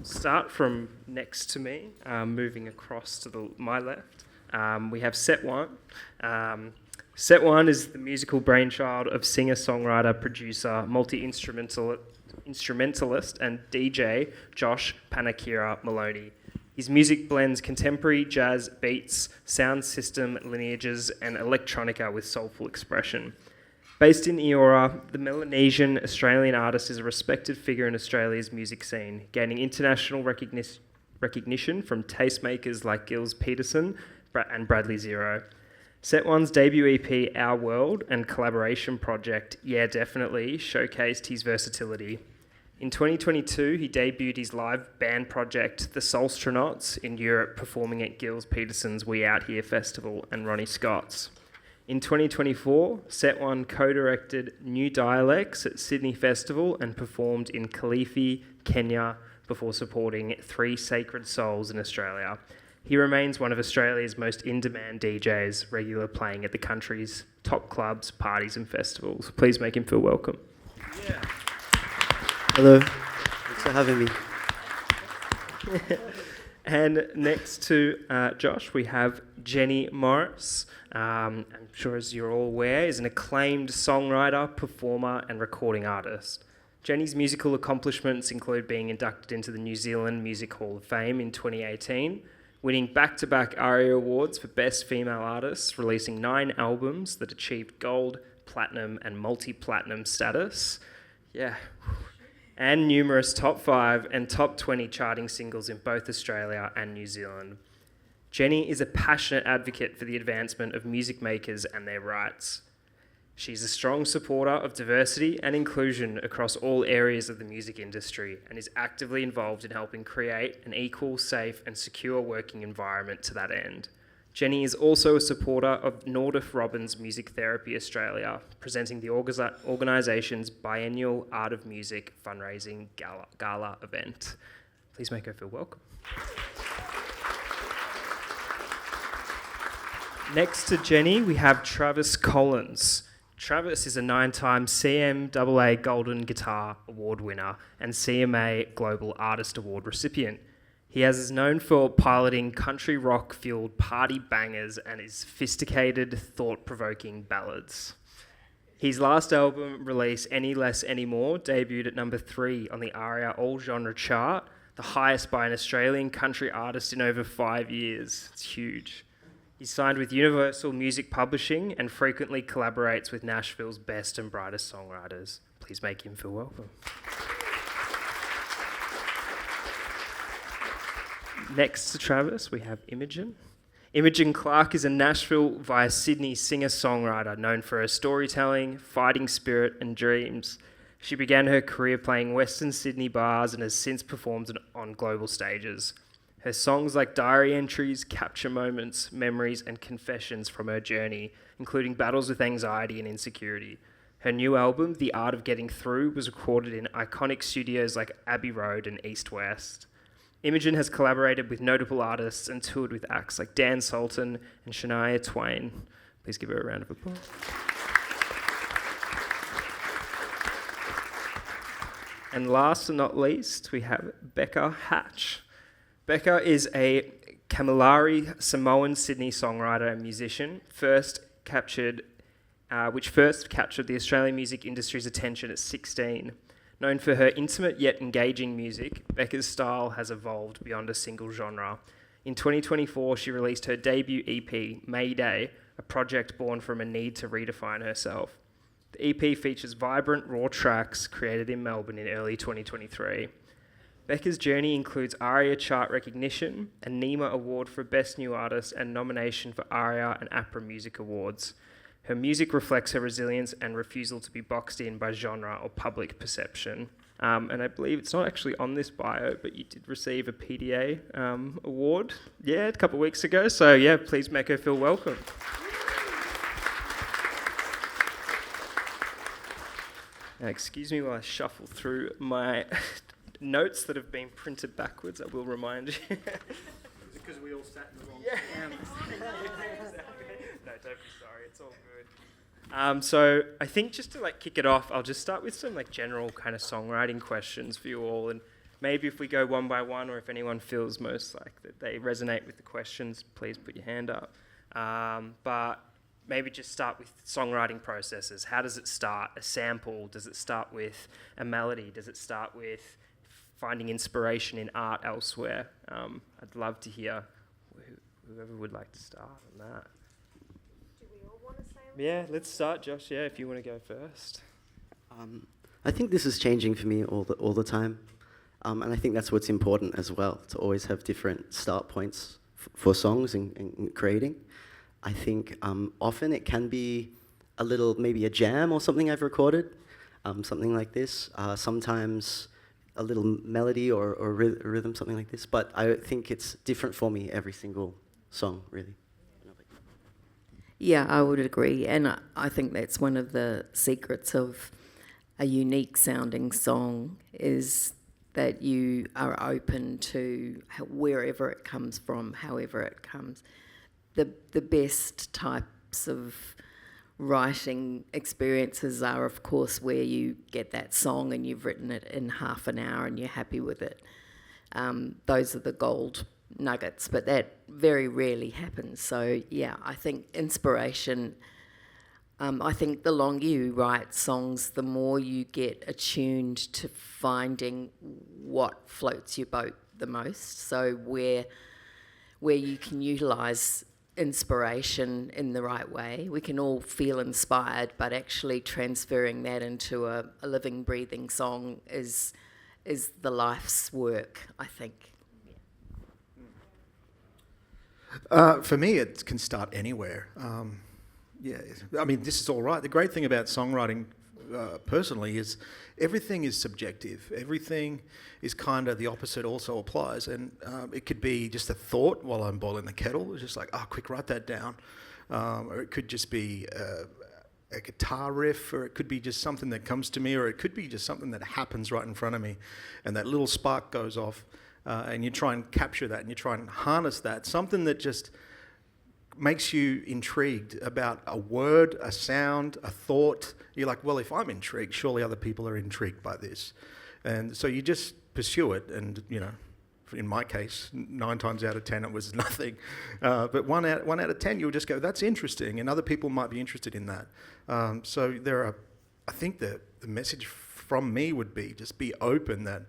start from next to me, moving across to my left. We have Set One. Set One is the musical brainchild of singer, songwriter, producer, multi-instrumentalist, and DJ Josh Panakira Maloney. His music blends contemporary jazz beats, sound system lineages, and electronica with soulful expression. Based in Eora, the Melanesian Australian artist is a respected figure in Australia's music scene, gaining international recognition from tastemakers like Gilles Peterson and Bradley Zero. Set One's debut EP, Our World, and collaboration project, Yeah Definitely, showcased his versatility. In 2022, he debuted his live band project, The Soulstronauts, in Europe, performing at Gilles Peterson's We Out Here festival and Ronnie Scott's. In 2024, Set One co-directed New Dialects at Sydney Festival and performed in Kilifi, Kenya, before supporting Three Sacred Souls in Australia. He remains one of Australia's most in-demand DJs, regular playing at the country's top clubs, parties and festivals. Please make him feel welcome. Yeah. Hello, thanks for having me. And next to Josh, we have Jenny Morris. I'm sure, as you're all aware, is an acclaimed songwriter, performer, and recording artist. Jenny's musical accomplishments include being inducted into the New Zealand Music Hall of Fame in 2018, winning back-to-back ARIA Awards for Best Female Artist, releasing 9 albums that achieved gold, platinum, and multi-platinum status. Yeah. And numerous top 5 and top 20 charting singles in both Australia and New Zealand. Jenny is a passionate advocate for the advancement of music makers and their rights. She's a strong supporter of diversity and inclusion across all areas of the music industry and is actively involved in helping create an equal, safe and secure working environment to that end. Jenny is also a supporter of Nordoff Robbins Music Therapy Australia, presenting the organisation's biennial Art of Music fundraising gala event. Please make her feel welcome. Next to Jenny, we have Travis Collins. Travis is a 9-time CMAA Golden Guitar Award winner and CMA Global Artist Award recipient. He is known for piloting country rock-fueled party bangers and his sophisticated, thought-provoking ballads. His last album release, Any Less Anymore, debuted at number 3 on the ARIA All Genre chart, the highest by an Australian country artist in over 5 years. It's huge. He's signed with Universal Music Publishing and frequently collaborates with Nashville's best and brightest songwriters. Please make him feel welcome. Next to Travis, we have Imogen. Imogen Clark is a Nashville via Sydney singer-songwriter known for her storytelling, fighting spirit, and dreams. She began her career playing Western Sydney bars and has since performed on global stages. Her songs like diary entries capture moments, memories, and confessions from her journey, including battles with anxiety and insecurity. Her new album, The Art of Getting Through, was recorded in iconic studios like Abbey Road and East West. Imogen has collaborated with notable artists and toured with acts like Dan Sultan and Shania Twain. Please give her a round of applause. And last but not least, we have Becca Hatch. Becca is a Kamilari Samoan Sydney songwriter and musician, which first captured the Australian music industry's attention at 16. Known for her intimate yet engaging music, Becca's style has evolved beyond a single genre. In 2024, she released her debut EP, Mayday, a project born from a need to redefine herself. The EP features vibrant, raw tracks created in Melbourne in early 2023. Becca's journey includes ARIA chart recognition, a NEMA Award for Best New Artist, and nomination for ARIA and APRA Music Awards. Her music reflects her resilience and refusal to be boxed in by genre or public perception. And I believe it's not actually on this bio, but you did receive a PDA award, a couple of weeks ago. So please make her feel welcome. Now, excuse me while I shuffle through my notes that have been printed backwards, I will remind you. Because we all sat in the wrong exactly. No, don't be sorry, it's all good. So I think just to kick it off, I'll just start with some general kind of songwriting questions for you all, and maybe if we go one by one, or if anyone feels most like that they resonate with the questions, please put your hand up. But maybe just start with songwriting processes. How does it start? A sample? Does it start with a melody? Does it start with finding inspiration in art elsewhere? I'd love to hear whoever would like to start on that. Do we all want to say? Yeah, let's start, Josh. Yeah, if you want to go first. I think this is changing for me all the time, and I think that's what's important as well, to always have different start points for songs and creating. I think often it can be a little, maybe a jam or something I've recorded, something like this. Sometimes a little melody or rhythm, something like this. But I think it's different for me every single song, really. Yeah, I would agree. And I think that's one of the secrets of a unique sounding song, is that you are open to wherever it comes from, however it comes. The best types of writing experiences are, of course, where you get that song and you've written it in half an hour and you're happy with it. Those are the gold nuggets, but that very rarely happens. So yeah, I think inspiration, I think the longer you write songs, the more you get attuned to finding what floats your boat the most. So where you can utilise inspiration in the right way. We can all feel inspired, but actually transferring that into a living, breathing song is the life's work, I think. For me, it can start anywhere. Yeah, I mean, this is all right. The great thing about songwriting, personally, is everything is subjective. Everything is kind of the opposite also applies. And it could be just a thought while I'm boiling the kettle. It's just like, quick, write that down. Or it could just be a guitar riff, or it could be just something that comes to me, or it could be just something that happens right in front of me. And that little spark goes off, and you try and capture that, and you try and harness that. Something that just makes you intrigued about a word, a sound, a thought. You're like, well, if I'm intrigued, surely other people are intrigued by this. And so you just pursue it, and, you know, in my case, 9 times out of 10 it was nothing. But one out of 10 you'll just go, that's interesting, and other people might be interested in that. So I think that the message from me would be just be open, that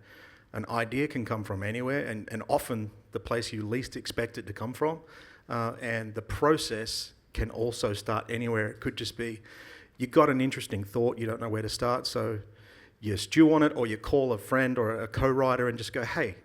an idea can come from anywhere, and often the place you least expect it to come from. And the process can also start anywhere. It could just be, you got an interesting thought, you don't know where to start, so you stew on it, or you call a friend or a co-writer and just go, hey,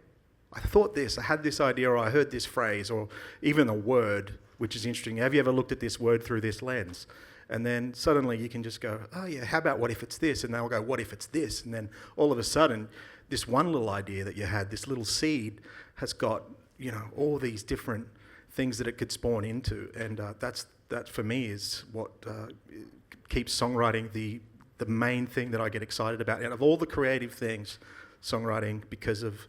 I thought this, I had this idea, or I heard this phrase, or even a word, which is interesting. Have you ever looked at this word through this lens? And then suddenly you can just go, oh yeah, how about what if it's this? And they'll go, what if it's this? And then all of a sudden, this one little idea that you had, this little seed, has got, you know, all these different things that it could spawn into, and that for me is what keeps songwriting the main thing that I get excited about. And of all the creative things, songwriting, because of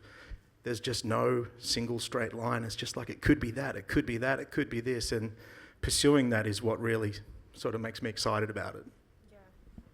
there's just no single straight line. It's just like it could be that, it could be that, it could be this, and pursuing that is what really sort of makes me excited about it.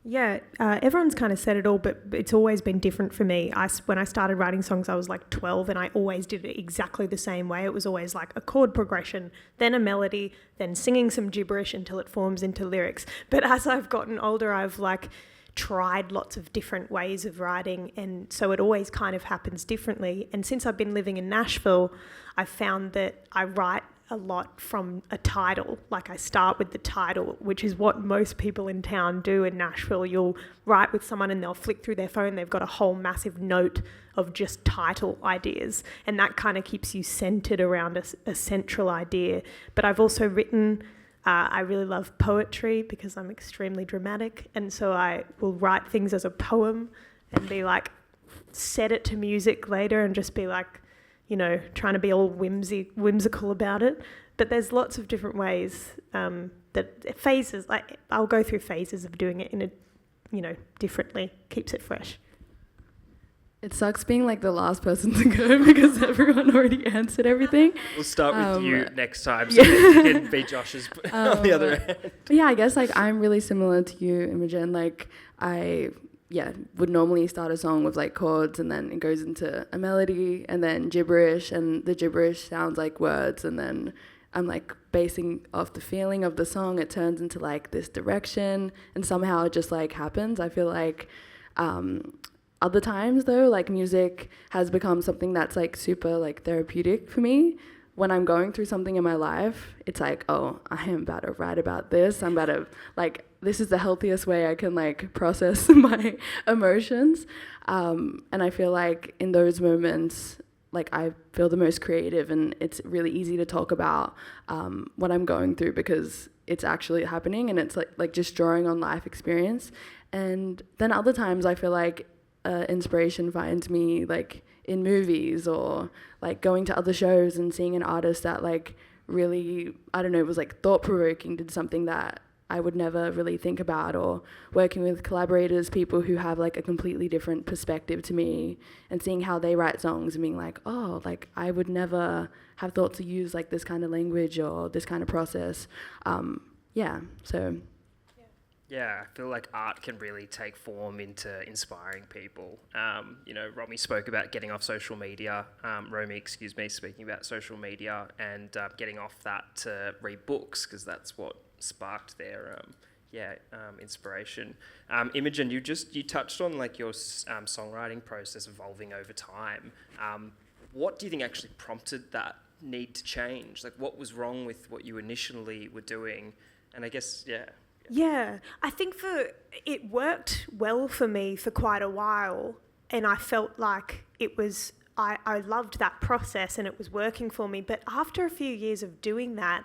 Yeah, everyone's kind of said it all, but it's always been different for me. When I started writing songs, I was like 12, and I always did it exactly the same way. It was always like a chord progression, then a melody, then singing some gibberish until it forms into lyrics. But as I've gotten older, I've like tried lots of different ways of writing, and so it always kind of happens differently. And since I've been living in Nashville, I've found that I write a lot from a title. Like I start with the title, which is what most people in town do in Nashville. You'll write with someone and they'll flick through their phone, they've got a whole massive note of just title ideas, and that kind of keeps you centered around a central idea. But I've also written, I really love poetry because I'm extremely dramatic, and so I will write things as a poem and be like, set it to music later and just be like, you know, trying to be all whimsical about it. But there's lots of different ways, phases, like I'll go through phases of doing it in a, you know, differently, keeps it fresh. It sucks being like the last person to go because everyone already answered everything. We'll start with you next time, so you can be Josh's on the other end. But yeah, I guess like I'm really similar to you, Imogen. Like I would normally start a song with like chords, and then it goes into a melody, and then gibberish, and the gibberish sounds like words, and then I'm like basing off the feeling of the song, it turns into like this direction, and somehow it just like happens. I feel like other times though, like music has become something that's like super like therapeutic for me. When I'm going through something in my life, it's like, oh, I am about to write about this. I'm about to, like, this is the healthiest way I can, like, process my emotions. And I feel like in those moments, like, I feel the most creative, and it's really easy to talk about what I'm going through because it's actually happening, and it's, like just drawing on life experience. And then other times I feel like inspiration finds me, like, in movies or like going to other shows and seeing an artist that like really, I don't know, was like thought-provoking, did something that I would never really think about, or working with collaborators, people who have like a completely different perspective to me, and seeing how they write songs and being like, oh, like I would never have thought to use like this kind of language or this kind of process. So Yeah, I feel like art can really take form into inspiring people. Romy spoke about getting off social media, speaking about social media and getting off that to read books, because that's what sparked their inspiration. Imogen, you touched on like your songwriting process evolving over time. What do you think actually prompted that need to change? Like, what was wrong with what you initially were doing? And I guess, Yeah, I think it worked well for me for quite a while, and I felt like it was, I loved that process and it was working for me. But after a few years of doing that,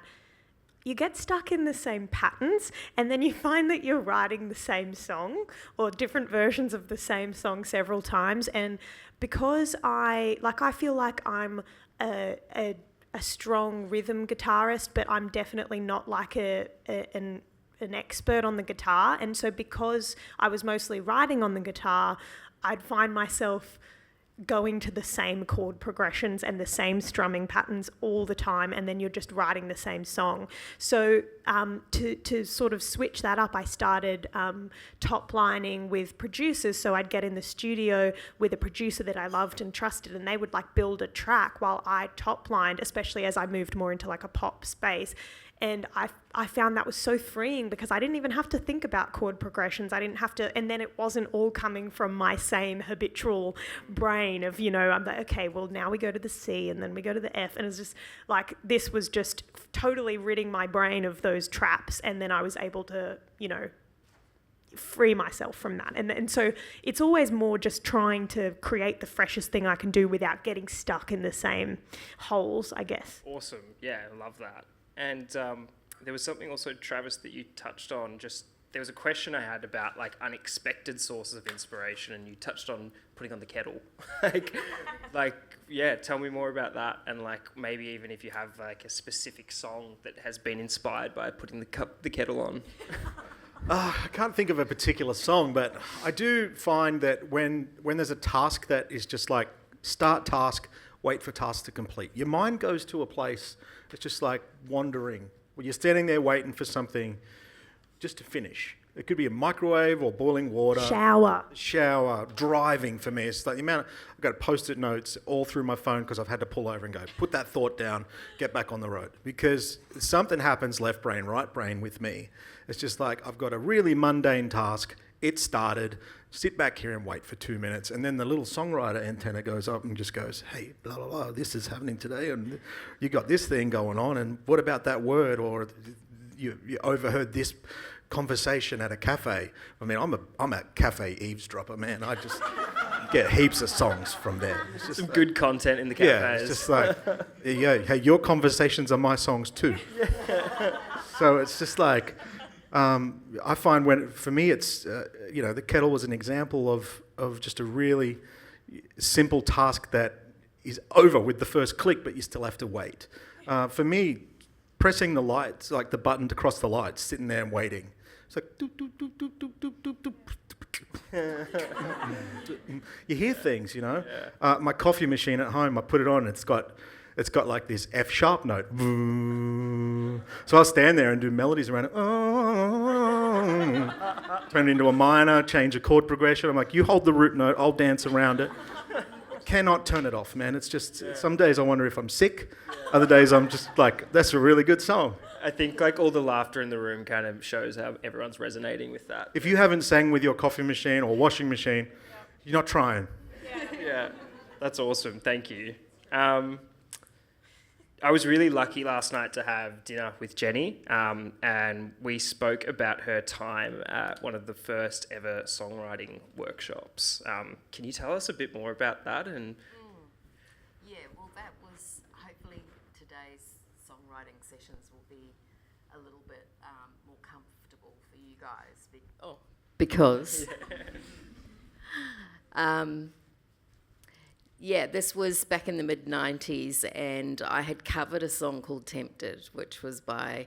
you get stuck in the same patterns, and then you find that you're writing the same song or different versions of the same song several times. And because I feel like I'm a strong rhythm guitarist, but I'm definitely not like an expert on the guitar, and so because I was mostly writing on the guitar, I'd find myself going to the same chord progressions and the same strumming patterns all the time, and then you're just writing the same song. So to sort of switch that up, I started top lining with producers. So I'd get in the studio with a producer that I loved and trusted, and they would like build a track while I top lined, especially as I moved more into like a pop space. And I found that was so freeing, because I didn't even have to think about chord progressions. I didn't have to, and then it wasn't all coming from my same habitual brain of, I'm like, okay, well now we go to the C and then we go to the F. And it's just like, this was just totally ridding my brain of those traps. And then I was able to, free myself from that. And so it's always more just trying to create the freshest thing I can do without getting stuck in the same holes, I guess. Awesome. Yeah, I love that. And there was something also, Travis, that you touched on. There was a question I had about like unexpected sources of inspiration, and you touched on putting on the kettle. Tell me more about that, and like maybe even if you have like a specific song that has been inspired by putting the kettle on. I can't think of a particular song, but I do find that when there's a task that is just like start task, wait for task to complete, your mind goes to a place that's just like wandering. When you're standing there waiting for something just to finish. It could be a microwave or boiling water. Shower, driving for me. It's like the amount I've got Post-it notes all through my phone because I've had to pull over and go, put that thought down, get back on the road. Because something happens left brain, right brain with me. It's just like I've got a really mundane task. It started. Sit back here and wait for 2 minutes. And then the little songwriter antenna goes up and just goes, hey, blah, blah, blah, this is happening today. And you got this thing going on. And what about that word? Or you overheard this conversation at a cafe. I mean, I'm a cafe eavesdropper, man. I just get heaps of songs from there. It's just some good content in the cafes. Yeah, it's just like, hey, your conversations are my songs too. So it's just like, I find for me, it's, the kettle was an example of just a really simple task that is over with the first click, but you still have to wait. For me, pressing the lights, like the button to cross the lights, sitting there and waiting. It's like, doop, doop, doop, doop, doop, doop, doop, doop. You hear things, Yeah. My coffee machine at home, I put it on, it's got like this F sharp note. So I'll stand there and do melodies around it. turn it into a minor, change a chord progression. I'm like, you hold the root note, I'll dance around it. Cannot turn it off, man. It's just, some days I wonder if I'm sick. Other days I'm just like, that's a really good song. I think like all the laughter in the room kind of shows how everyone's resonating with that. If you haven't sang with your coffee machine or washing machine, you're not trying. Yeah, that's awesome. Thank you. I was really lucky last night to have dinner with Jenny, and we spoke about her time at one of the first ever songwriting workshops. Can you tell us a bit more about that? Yeah, well, that was hopefully today's songwriting sessions will be a little bit more comfortable for you guys. Because yeah, this was back in the mid-90s, and I had covered a song called Tempted, which was by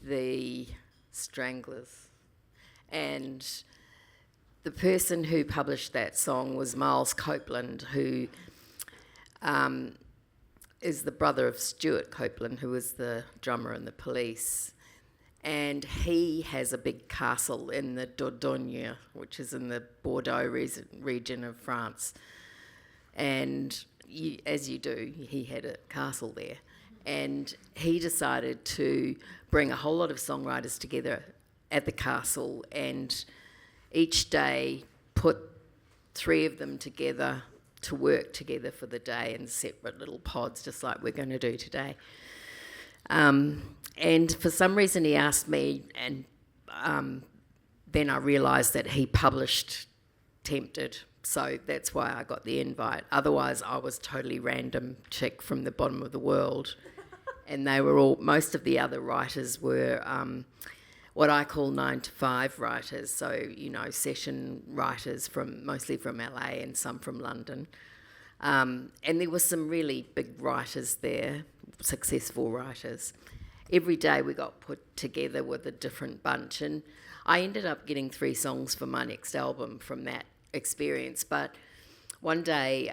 the Stranglers. And the person who published that song was Miles Copeland, who is the brother of Stuart Copeland, who was the drummer in the Police. And he has a big castle in the Dordogne, which is in the Bordeaux region of France. And as you do, he had a castle there. And he decided to bring a whole lot of songwriters together at the castle, and each day put 3 of them together to work together for the day in separate little pods, just like we're going to do today. And for some reason he asked me, and then I realised that he published Tempted, so that's why I got the invite. Otherwise I was totally random chick from the bottom of the world, and they were all, most of the other writers were what I call 9-to-5 writers, so, you know, session writers mostly from LA and some from London. And there were some really big writers there, successful writers. Every day we got put together with a different bunch, and I ended up getting 3 songs for my next album from that experience. But one day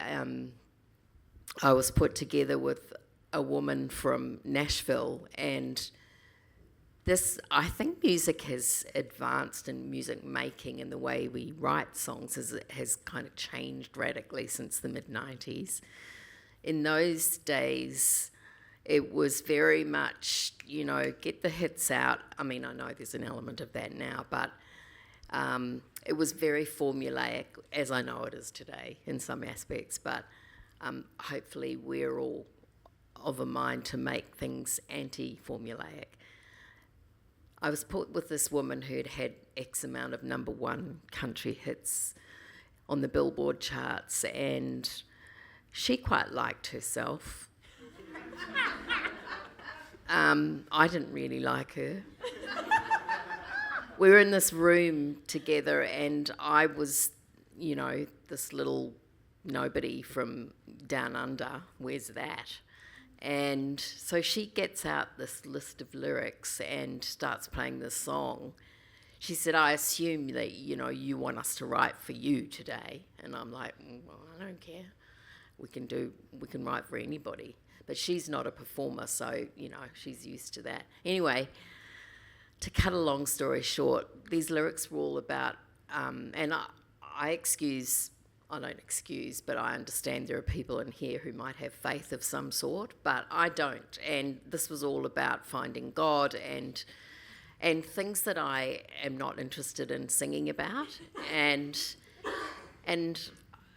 I was put together with a woman from Nashville, and I think music has advanced in music making, and the way we write songs has kind of changed radically since the mid-90s. In those days, it was very much, you know, get the hits out. I mean, I know there's an element of that now, but it was very formulaic, as I know it is today in some aspects, but hopefully we're all of a mind to make things anti-formulaic. I was put with this woman who'd had X amount of #1 country hits on the Billboard charts, and she quite liked herself. I didn't really like her. We were in this room together, and I was, you know, this little nobody from down under. Where's that? And so she gets out this list of lyrics and starts playing this song. She said, I assume that, you know, you want us to write for you today. And I'm like, well, I don't care. We can write for anybody. But she's not a performer, so, you know, she's used to that. Anyway, to cut a long story short, these lyrics were all about, and I don't excuse, but I understand there are people in here who might have faith of some sort, but I don't. And this was all about finding God and things that I am not interested in singing about. And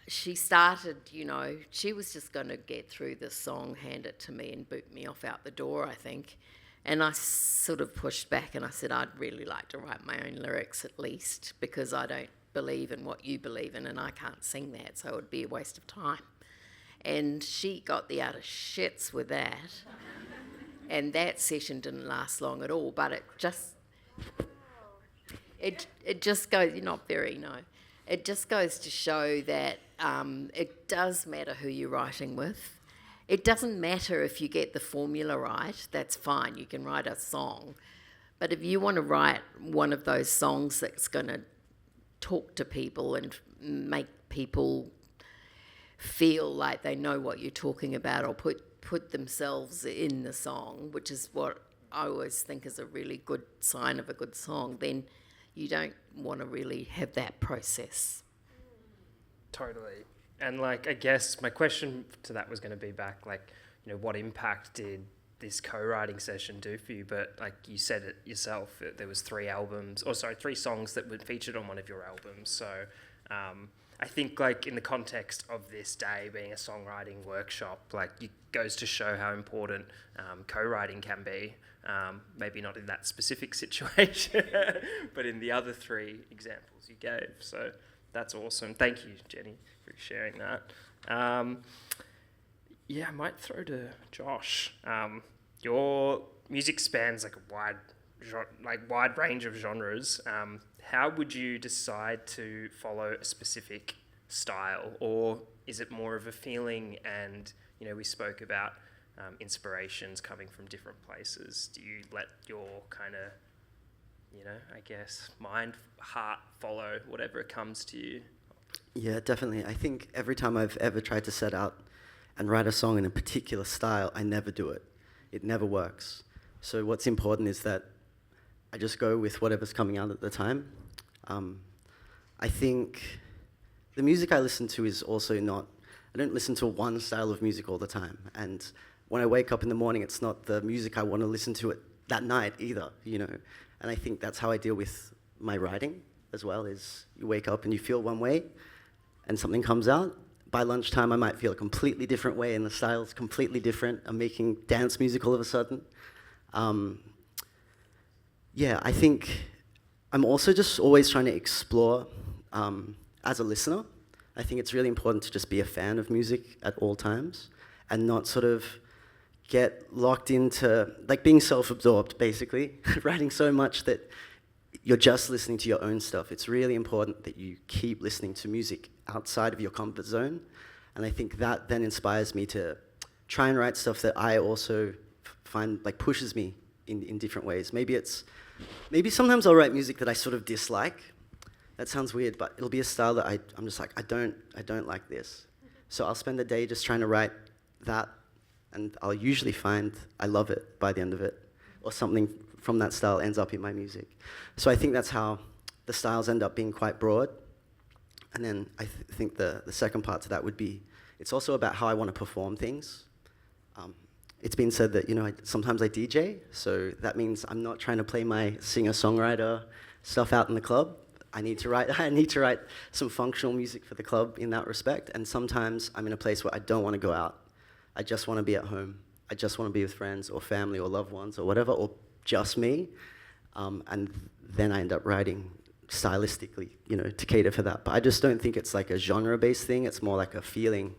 she started, you know, she was just going to get through this song, hand it to me and boot me off out the door, I think. And I sort of pushed back and I said, I'd really like to write my own lyrics at least, because I don't believe in what you believe in and I can't sing that, so it would be a waste of time. And she got the utter shits with that. And that session didn't last long at all, but it just goes, not very, no. It just goes to show that it does matter who you're writing with. It doesn't matter if you get the formula right, that's fine, you can write a song. But if you want to write one of those songs that's going to talk to people and make people feel like they know what you're talking about, or put themselves in the song, which is what I always think is a really good sign of a good song, then you don't want to really have that process. Totally. And like, I guess my question to that was going to be back, like, what impact did this co-writing session do for you? But like you said it yourself, there was 3 songs that were featured on one of your albums. So I think like in the context of this day being a songwriting workshop, like it goes to show how important co-writing can be. Maybe not in that specific situation, but in the other 3 examples you gave. So that's awesome. Thank you, Jenny, for sharing that. I might throw to Josh. Your music spans like a wide range of genres. How would you decide to follow a specific style, or is it more of a feeling? And we spoke about inspirations coming from different places. Do you let your kind of, I guess, mind, heart follow whatever comes to you? Yeah, definitely. I think every time I've ever tried to set out and write a song in a particular style, I never do it. It never works. So what's important is that I just go with whatever's coming out at the time. I think the music I listen to is also not, I don't listen to one style of music all the time. And when I wake up in the morning, it's not the music I want to listen to that night either, And I think that's how I deal with my writing as well, is you wake up and you feel one way and something comes out. By lunchtime, I might feel a completely different way and the style's completely different. I'm making dance music all of a sudden. I think I'm also just always trying to explore as a listener. I think it's really important to just be a fan of music at all times and not sort of get locked into, like being self-absorbed, basically, writing so much that you're just listening to your own stuff. It's really important that you keep listening to music outside of your comfort zone. And I think that then inspires me to try and write stuff that I also find like pushes me in different ways. Maybe sometimes I'll write music that I sort of dislike. That sounds weird, but it'll be a style that I'm just like, I don't like this. So I'll spend the day just trying to write that, and I'll usually find I love it by the end of it, or something from that style ends up in my music. So I think that's how the styles end up being quite broad. And then I think the second part to that would be, it's also about how I want to perform things. It's been said that, sometimes I DJ, so that means I'm not trying to play my singer-songwriter stuff out in the club. I need to write some functional music for the club in that respect. And sometimes I'm in a place where I don't want to go out. I just want to be at home. I just want to be with friends or family or loved ones or whatever, or just me. And then I end up writing stylistically, to cater for that. But I just don't think it's like a genre-based thing. It's more like a feeling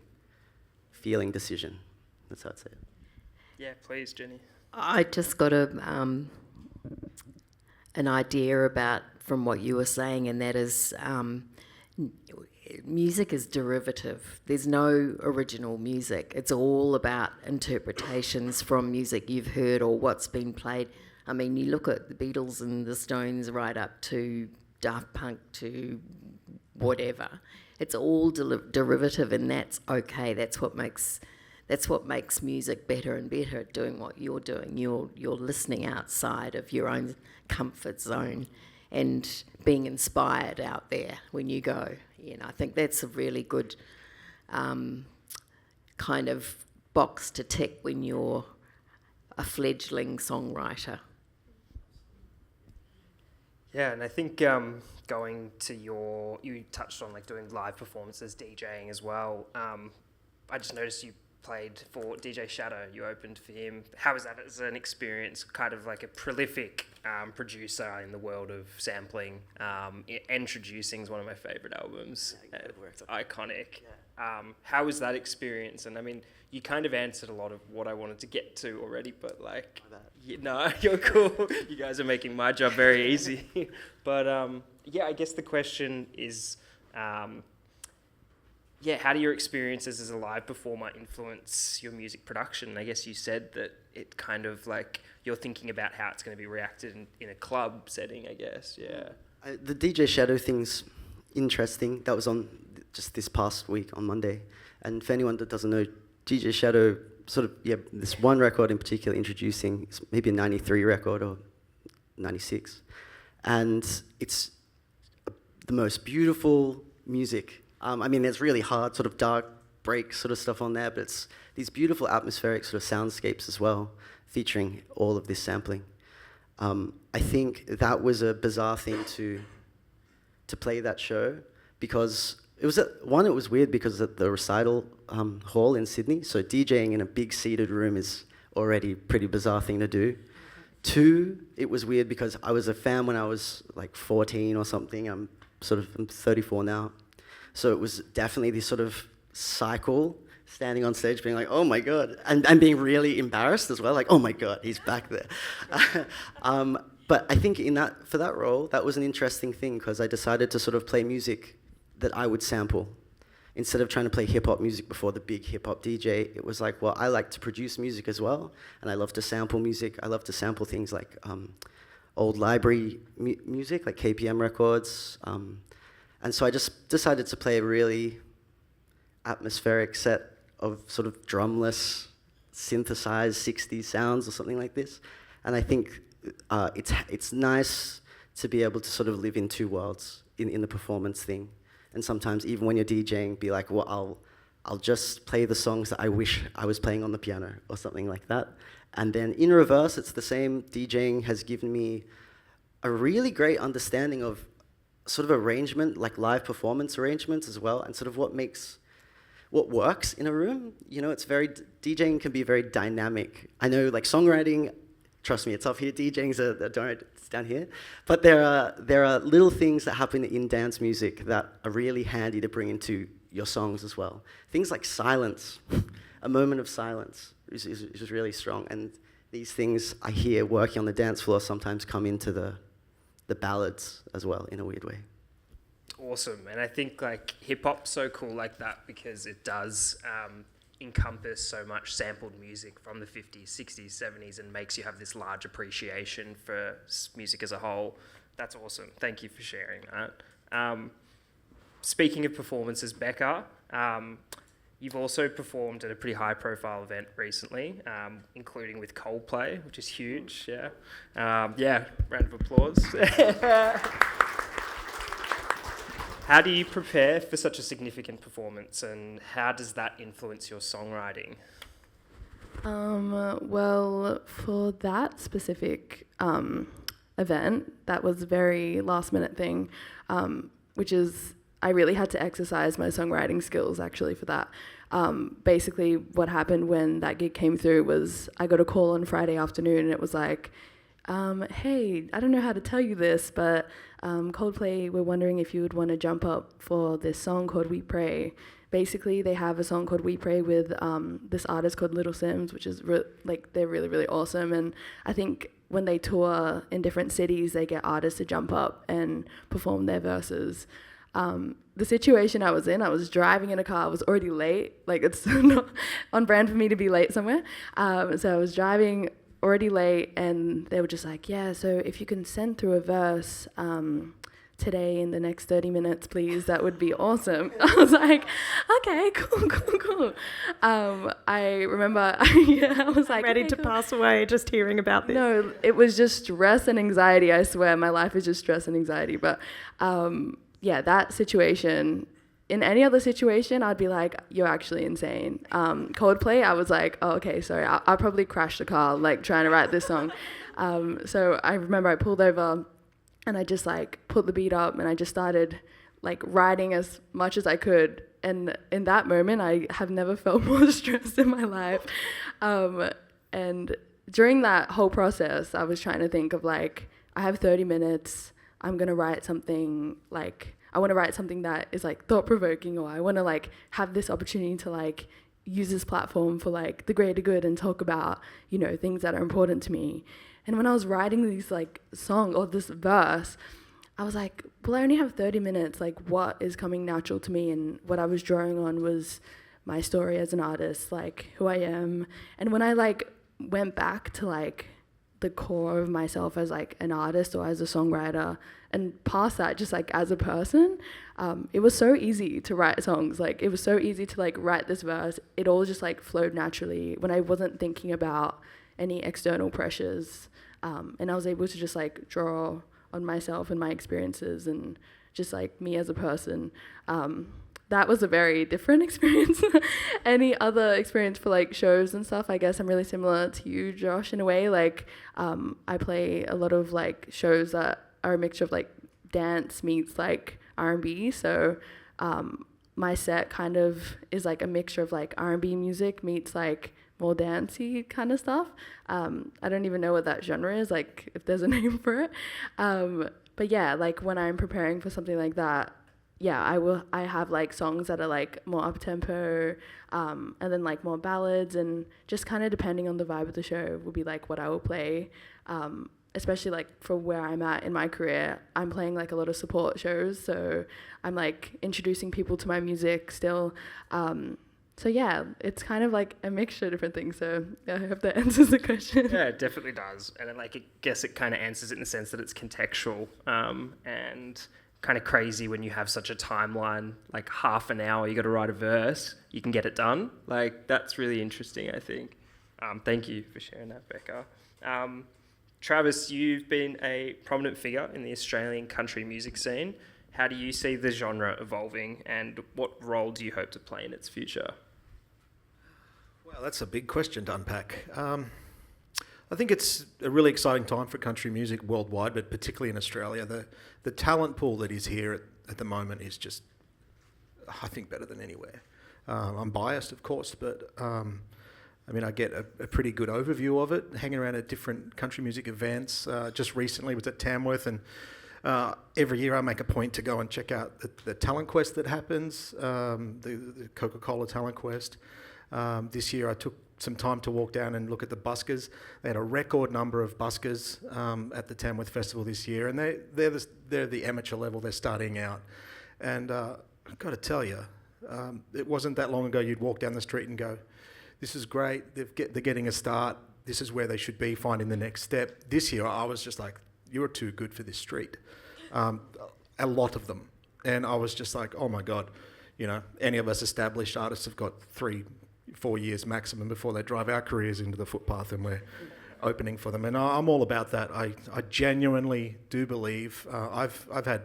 decision. That's how I'd say it. Yeah, please, Jenny. I just got an idea from what you were saying, and that is music is derivative. There's no original music. It's all about interpretations from music you've heard or what's been played. I mean, you look at the Beatles and the Stones right up to Daft Punk to whatever. It's all derivative, and that's okay. That's what makes music better and better at doing what you're doing. You're listening outside of your own comfort zone and being inspired out there when you go. I think that's a really good kind of box to tick when you're a fledgling songwriter. Yeah, and I think going to you touched on like doing live performances, DJing as well. I just noticed you played for DJ Shadow. You opened for him. How was that as an experience? Kind of like a prolific producer in the world of sampling. Introducing is one of my favorite albums. It's iconic. Yeah. How was that experience? And I mean, you kind of answered a lot of what I wanted to get to already, but like, no, you're cool. You guys are making my job very easy. But I guess the question is, how do your experiences as a live performer influence your music production? I guess you said that it kind of like you're thinking about how it's going to be reacted in a club setting, I guess, yeah. The DJ Shadow thing's interesting. That was on just this past week on Monday. And for anyone that doesn't know, DJ Shadow this one record in particular introducing, maybe a 93 record or 96. and it's the most beautiful music. I mean, there's really hard, sort of dark break sort of stuff on there, but it's these beautiful atmospheric sort of soundscapes as well, featuring all of this sampling. I think that was a bizarre thing to play that show, because it was weird because at the recital hall in Sydney, so DJing in a big seated room is already a pretty bizarre thing to do. Two, it was weird because I was a fan when I was like 14 or something. I'm 34 now. So it was definitely this sort of cycle, standing on stage being like, oh my God, and being really embarrassed as well, like, oh my God, he's back there. But I think for that role, that was an interesting thing, because I decided to sort of play music that I would sample. Instead of trying to play hip-hop music before the big hip-hop DJ, it was like, well, I like to produce music as well, and I love to sample music. I love to sample things like old library music, like KPM records. And so I just decided to play a really atmospheric set of sort of drumless, synthesized 60s sounds or something like this. And I think it's nice to be able to sort of live in two worlds in the performance thing. And sometimes even when you're DJing, be like, well, I'll just play the songs that I wish I was playing on the piano or something like that. And then in reverse, it's the same. DJing has given me a really great understanding of sort of arrangement, like live performance arrangements as well, and sort of what works in a room. You know, DJing can be very dynamic. I know, like, songwriting, trust me, it's up here. DJing's it's down here. But there are little things that happen in dance music that are really handy to bring into your songs as well. Things like silence, a moment of silence is really strong. And these things I hear working on the dance floor sometimes come into the ballads as well, in a weird way. Awesome. And I think like hip hop's so cool like that, because it does encompass so much sampled music from the 50s, 60s, 70s, and makes you have this large appreciation for music as a whole. That's awesome. Thank you for sharing that. Speaking of performances, Becca, you've also performed at a pretty high-profile event recently, including with Coldplay, which is huge. Yeah, round of applause. How do you prepare for such a significant performance, and how does that influence your songwriting? Well, for that specific event, that was a very last-minute thing, which is I really had to exercise my songwriting skills actually for that. Basically, what happened when that gig came through was I got a call on Friday afternoon, and it was like, hey, I don't know how to tell you this, but Coldplay, we're wondering if you would want to jump up for this song called We Pray. Basically, they have a song called We Pray with this artist called Little Sims, which is they're really, really awesome. And I think when they tour in different cities, they get artists to jump up and perform their verses. The situation I was in, I was driving in a car, I was already late. Like, it's not on brand for me to be late somewhere. So I was driving already late, and they were just like, yeah, so if you can send through a verse today in the next 30 minutes, please, that would be awesome. I was like, okay, cool. I remember, I was like, ready okay, to cool. pass away just hearing about this. No, it was just stress and anxiety, I swear. My life is just stress and anxiety. But that situation, in any other situation, I'd be like, you're actually insane. Coldplay, I was like, oh, okay, sorry, I'll probably crash the car, like, trying to write this song. So I remember I pulled over, and I just, like, put the beat up, and I just started, like, writing as much as I could. And in that moment, I have never felt more stressed in my life. And during that whole process, I was trying to think of, like, I have 30 minutes, I'm going to write something, like, I want to write something that is, like, thought-provoking, or I want to, like, have this opportunity to, like, use this platform for, like, the greater good and talk about, you know, things that are important to me. And when I was writing these, like, song or this verse, I was like, well, I only have 30 minutes. Like, what is coming natural to me? And what I was drawing on was my story as an artist, like, who I am. And when I, like, went back to, like, the core of myself as, like, an artist or as a songwriter, and past that, just, like, as a person, it was so easy to write songs. Like, it was so easy to, like, write this verse. It all just, like, flowed naturally when I wasn't thinking about any external pressures. And I was able to just, like, draw on myself and my experiences and just like me as a person. That was a very different experience. Any other experience for like shows and stuff, I guess I'm really similar to you, Josh, in a way. Like I play a lot of like shows that are a mixture of like dance meets like R&B. So my set kind of is like a mixture of like R&B music meets like more dancey kind of stuff. I don't even know what that genre is, like if there's a name for it. But yeah, like when I'm preparing for something like that, yeah, I have like songs that are like more up tempo, and then like more ballads, and just kind of depending on the vibe of the show will be like what I will play. Especially like for where I'm at in my career, I'm playing like a lot of support shows, so I'm like introducing people to my music still. So yeah, it's kind of like a mixture of different things. So I hope that answers the question. Yeah, it definitely does. And then, like, I guess it kind of answers it in the sense that it's contextual, and kind of crazy when you have such a timeline, like half an hour, you got to write a verse, you can get it done. Like, that's really interesting, I think. Thank you for sharing that, Becca. Travis, you've been a prominent figure in the Australian country music scene. How do you see the genre evolving, and what role do you hope to play in its future? Well, that's a big question to unpack. I think it's a really exciting time for country music worldwide, but particularly in Australia. The talent pool that is here at the moment is just, I think, better than anywhere. I'm biased, of course, but I mean, I get a pretty good overview of it, hanging around at different country music events. Just recently was at Tamworth, and every year I make a point to go and check out the talent quest that happens, the Coca-Cola talent quest. This year I took some time to walk down and look at the buskers. They had a record number of buskers at the Tamworth Festival this year, and they're the amateur level. They're starting out, and I've got to tell you, it wasn't that long ago you'd walk down the street and go, "This is great. They're getting a start. This is where they should be, finding the next step." This year I was just like, "You're too good for this street." A lot of them, and I was just like, "Oh my God." You know, any of us established artists have got 3-4 years maximum before they drive our careers into the footpath, and we're opening for them. And I'm all about that. I genuinely do believe I've had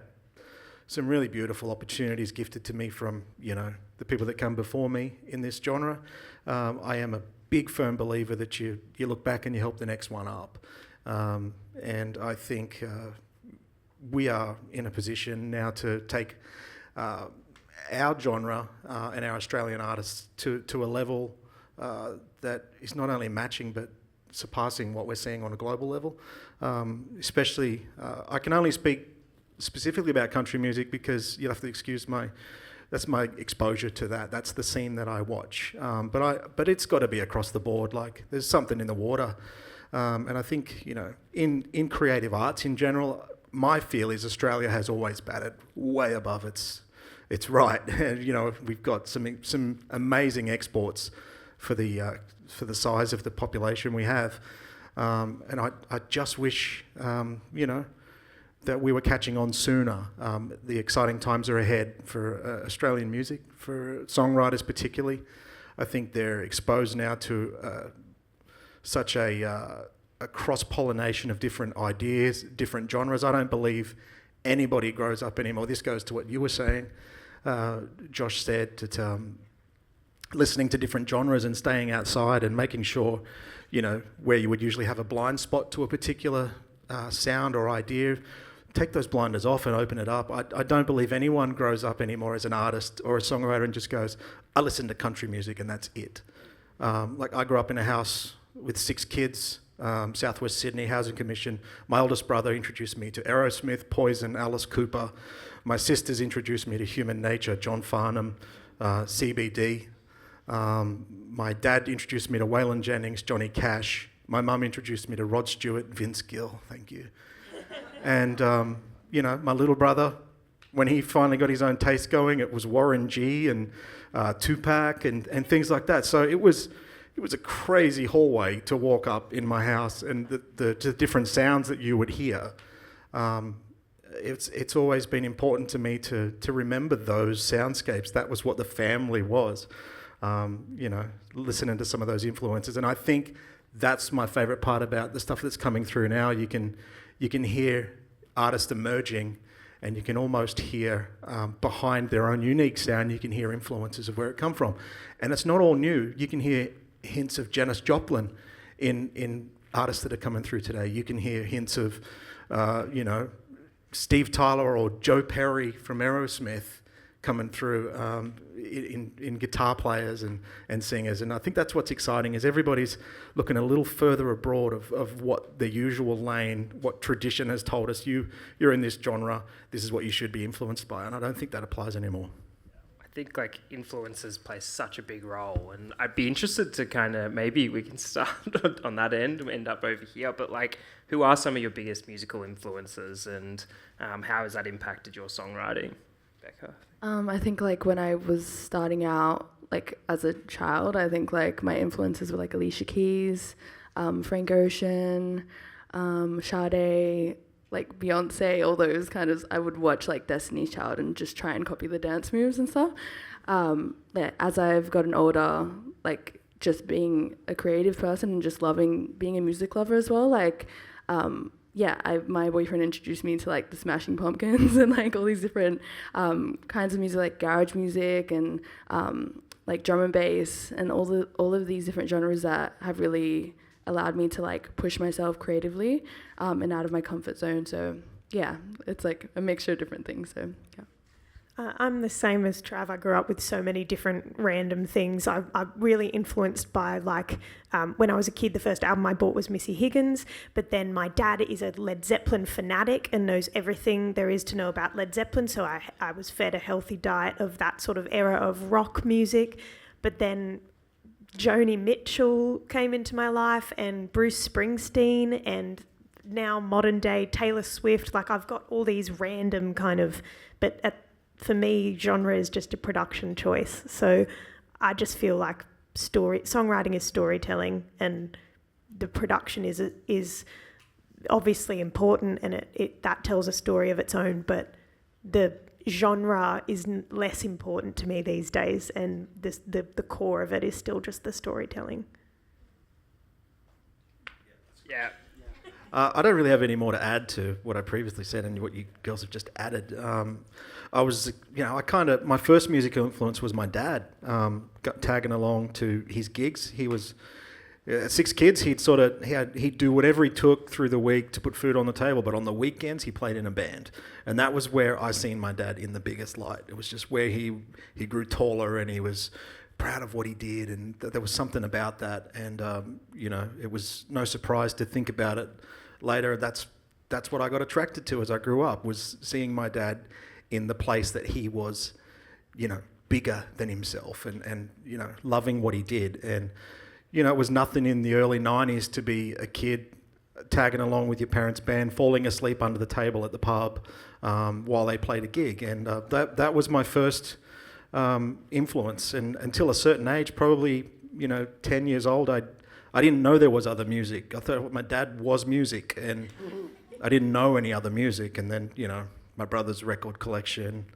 some really beautiful opportunities gifted to me from, you know, the people that come before me in this genre. I am a big firm believer that you look back and you help the next one up. And I think we are in a position now to take our genre and our Australian artists to a level that is not only matching but surpassing what we're seeing on a global level. Especially, I can only speak specifically about country music because you'll have to excuse that's my exposure to that. That's the scene that I watch. But it's got to be across the board. Like, there's something in the water. And I think, you know, in creative arts in general, my feel is Australia has always batted way above its right. And, you know, we've got some amazing exports for the size of the population we have. And I just wish, you know, that we were catching on sooner. The exciting times are ahead for Australian music, for songwriters particularly. I think they're exposed now to such a cross-pollination of different ideas, different genres. I don't believe anybody grows up anymore. This goes to what you were saying, Josh said, that listening to different genres and staying outside and making sure, you know, where you would usually have a blind spot to a particular sound or idea, take those blinders off and open it up. I don't believe anyone grows up anymore as an artist or a songwriter and just goes, "I listen to country music and that's it." Like, I grew up in a house with 6 kids, Southwest Sydney Housing Commission. My oldest brother introduced me to Aerosmith, Poison, Alice Cooper. My sisters introduced me to Human Nature, John Farnham, CBD. My dad introduced me to Waylon Jennings, Johnny Cash. My mum introduced me to Rod Stewart, Vince Gill, thank you. And, you know, my little brother, when he finally got his own taste going, it was Warren G and Tupac and things like that. So it was a crazy hallway to walk up in my house, and the different sounds that you would hear. It's always been important to me to remember those soundscapes. That was what the family was, you know, listening to some of those influences. And I think that's my favourite part about the stuff that's coming through now. You can hear artists emerging, and you can almost hear behind their own unique sound, you can hear influences of where it come from. And it's not all new. You can hear hints of Janis Joplin in artists that are coming through today. You can hear hints of, Steve Tyler or Joe Perry from Aerosmith coming through in guitar players and singers. And I think that's what's exciting, is everybody's looking a little further abroad of what the usual lane, what tradition has told us, you're in this genre, this is what you should be influenced by. And I don't think that applies anymore. I think like influences play such a big role, and I'd be interested to kind of, maybe we can start on that end and end up over here, but like, who are some of your biggest musical influences, and how has that impacted your songwriting, Becca? I think like when I was starting out, like as a child, I think like my influences were like Alicia Keys, Frank Ocean, Sade, like Beyonce, all those kind of. I would watch like Destiny's Child and just try and copy the dance moves and stuff. As I've gotten older, like just being a creative person and just loving being a music lover as well, like my boyfriend introduced me to like the Smashing Pumpkins and like all these different kinds of music, like garage music and like drum and bass and all of these different genres that have really allowed me to like push myself creatively and out of my comfort zone. So yeah, it's like a mixture of different things. So yeah. I'm the same as Trav. I grew up with so many different random things. I'm really influenced by, like, when I was a kid, the first album I bought was Missy Higgins, but then my dad is a Led Zeppelin fanatic and knows everything there is to know about Led Zeppelin, so I was fed a healthy diet of that sort of era of rock music. But then Joni Mitchell came into my life, and Bruce Springsteen, and now modern day Taylor Swift. Like, I've got all these random kind of, for me, genre is just a production choice. So I just feel like songwriting is storytelling, and the production is obviously important, and it that tells a story of its own. But the genre is less important to me these days, and the core of it is still just the storytelling. Yeah. I don't really have any more to add to what I previously said and what you girls have just added. My first musical influence was my dad. Got tagging along to his gigs. He was 6 kids. He'd do whatever he took through the week to put food on the table. But on the weekends, he played in a band, and that was where I seen my dad in the biggest light. It was just where he grew taller, and he was proud of what he did, and there was something about that. And it was no surprise to think about it later. That's what I got attracted to as I grew up, was seeing my dad in the place that he was, bigger than himself, and loving what he did. And it was nothing in the early 90s to be a kid tagging along with your parents' band, falling asleep under the table at the pub while they played a gig. And that was my first influence. And until a certain age, probably 10 years old, I didn't know there was other music. I thought my dad was music, and I didn't know any other music. And then my brother's record collection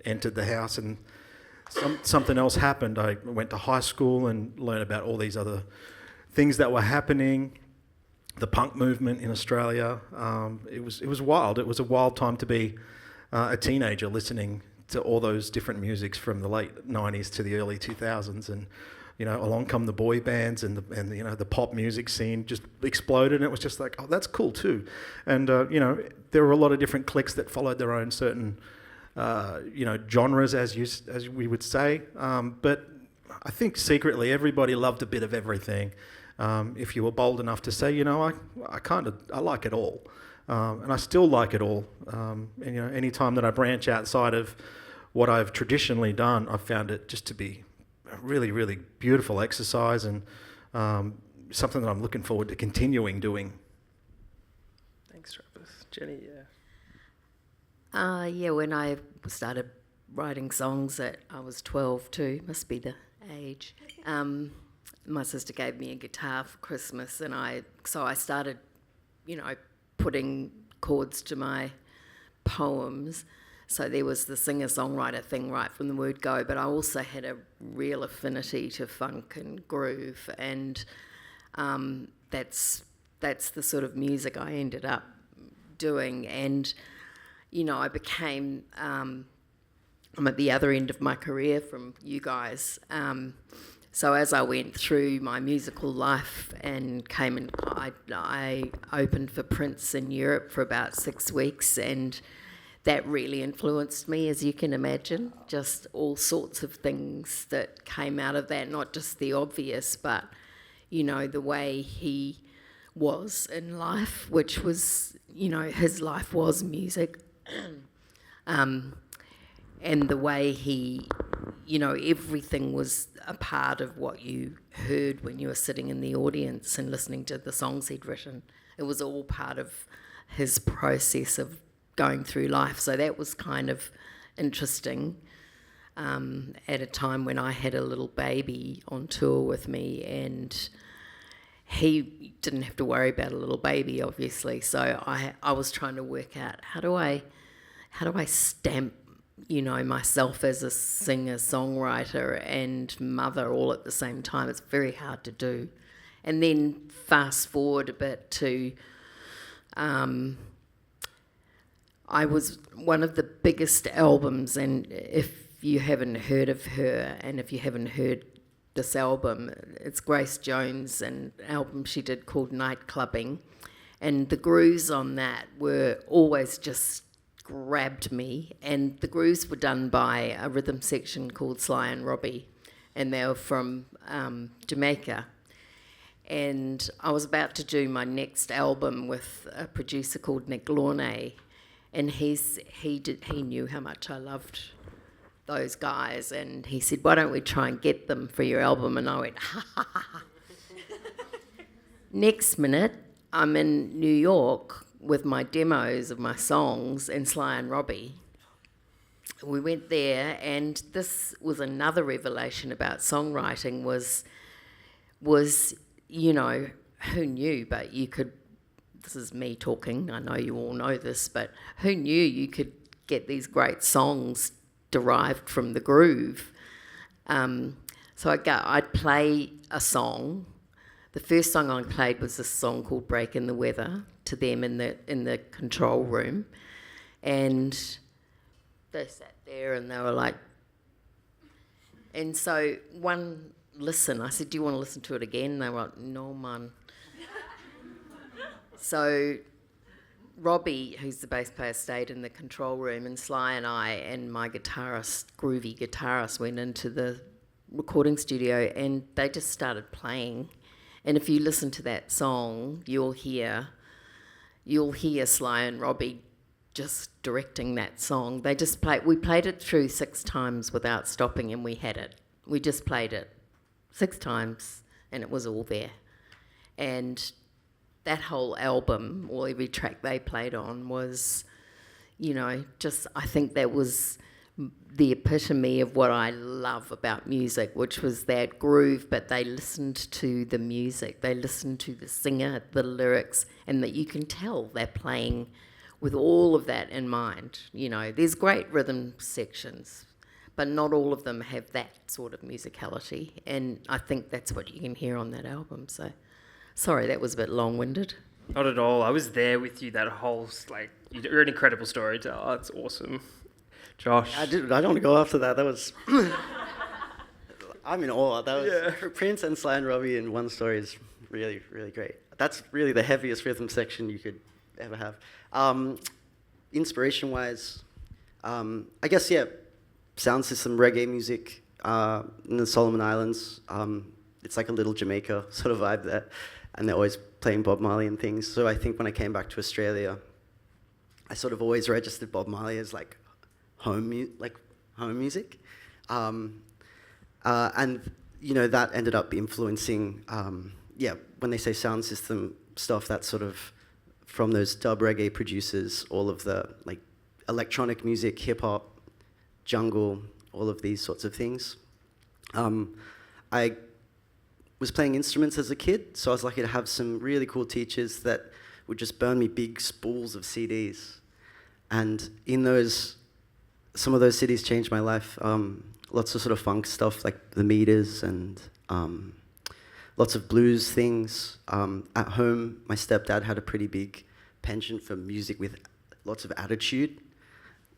entered the house, and something else happened. I went to high school and learned about all these other things that were happening. The punk movement in Australia. It was wild. It was a wild time to be a teenager listening to all those different musics from the late 90s to the early 2000s. And along come the boy bands, and the pop music scene just exploded, and it was just like, oh, that's cool too. And there were a lot of different cliques that followed their own certain genres, as we would say. But I think secretly everybody loved a bit of everything. If you were bold enough to say, I like it all, and I still like it all. Any time that I branch outside of what I've traditionally done, I've found it just to be a really, really beautiful exercise, and something that I'm looking forward to continuing doing. Thanks, Travis. Jenny, when I started writing songs I was 12 too, must be the age. My sister gave me a guitar for Christmas, and I started, putting chords to my poems. So there was the singer-songwriter thing right from the word go, but I also had a real affinity to funk and groove, and that's the sort of music I ended up doing. And, I became, I'm at the other end of my career from you guys. So as I went through my musical life and came in, I opened for Prince in Europe for about 6 weeks, and that really influenced me, as you can imagine. Just all sorts of things that came out of that, not just the obvious, but, the way he was in life, which was, his life was music. And the way he, everything was a part of what you heard when you were sitting in the audience and listening to the songs he'd written. It was all part of his process of going through life. So that was kind of interesting at a time when I had a little baby on tour with me, and he didn't have to worry about a little baby, obviously. So I was trying to work out how do I stamp myself as a singer, songwriter and mother all at the same time. It's very hard to do. And then fast forward a bit to, I was one of the biggest albums, and if you haven't heard of her and if you haven't heard this album, it's Grace Jones, an album she did called Night Clubbing, and the grooves on that were always just grabbed me, and the grooves were done by a rhythm section called Sly and Robbie, and they were from Jamaica. And I was about to do my next album with a producer called Nick Launay, and he knew how much I loved those guys, and he said, "Why don't we try and get them for your album?" And I went, ha ha ha. Next minute, I'm in New York with my demos of my songs and Sly and Robbie. We went there, and this was another revelation about songwriting was who knew, but you could, this is me talking, I know you all know this, but who knew you could get these great songs derived from the groove? So I'd play a song. The first song I played was this song called Break in the Weather to them in the control room, and they sat there and they were like, and so one listen, I said, "Do you want to listen to it again?" And they were like, "No, man." So Robbie, who's the bass player, stayed in the control room, and Sly and I and my groovy guitarist, went into the recording studio, and they just started playing. And if you listen to that song, you'll hear Sly and Robbie just directing that song. We played it through 6 times without stopping, and we had it. We just played it 6 times, and it was all there. And that whole album, or every track they played on, was, I think that was the epitome of what I love about music, which was that groove, but they listened to the music, they listened to the singer, the lyrics, and that you can tell they're playing with all of that in mind. There's great rhythm sections, but not all of them have that sort of musicality, and I think that's what you can hear on that album. So, sorry, that was a bit long-winded. Not at all. I was there with you that whole, you're an incredible storyteller. It's awesome. Josh. I don't want to go after that. That was... I'm in awe. That was Prince and Sly and Robbie in one story is really, really great. That's really the heaviest rhythm section you could ever have. Inspiration-wise, I guess, sound system, reggae music in the Solomon Islands. It's like a little Jamaica sort of vibe there, and they're always playing Bob Marley and things. So I think when I came back to Australia, I sort of always registered Bob Marley as home music, and that ended up influencing. When they say sound system stuff, that's sort of from those dub reggae producers, all of the electronic music, hip hop, jungle, all of these sorts of things. I was playing instruments as a kid, so I was lucky to have some really cool teachers that would just burn me big spools of CDs, and some of those CDs changed my life. Lots of sort of funk stuff like the Meters and lots of blues things. At home, my stepdad had a pretty big penchant for music with lots of attitude,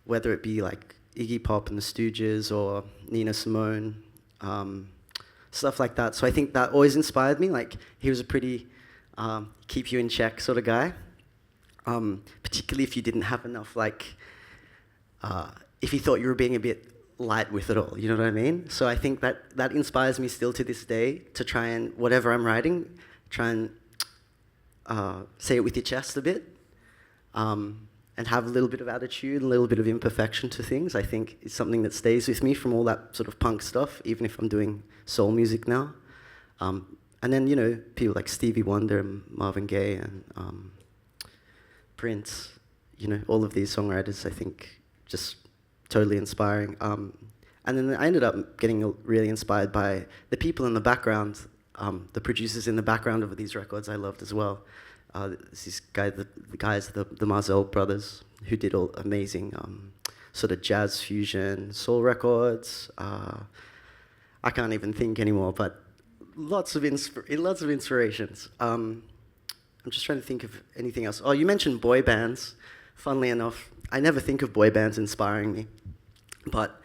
whether it be like Iggy Pop and the Stooges or Nina Simone, stuff like that. So I think that always inspired me. Like, he was a pretty keep you in check sort of guy, particularly if you didn't have enough, like, if you thought you were being a bit light with it all, you know what I mean? So I think that inspires me still to this day to try and, whatever I'm writing, try and say it with your chest a bit, and have a little bit of attitude, a little bit of imperfection to things. I think it's something that stays with me from all that sort of punk stuff, even if I'm doing soul music now. And then, you know, people like Stevie Wonder and Marvin Gaye and Prince, you know, all of these songwriters, I think, just totally inspiring. And then I ended up getting really inspired by the people in the background, the producers in the background of these records I loved as well. These guys, the Marzell brothers, who did all amazing sort of jazz fusion, soul records. I can't even think anymore, but lots of inspirations. I'm just trying to think of anything else. Oh, you mentioned boy bands. Funnily enough, I never think of boy bands inspiring me, but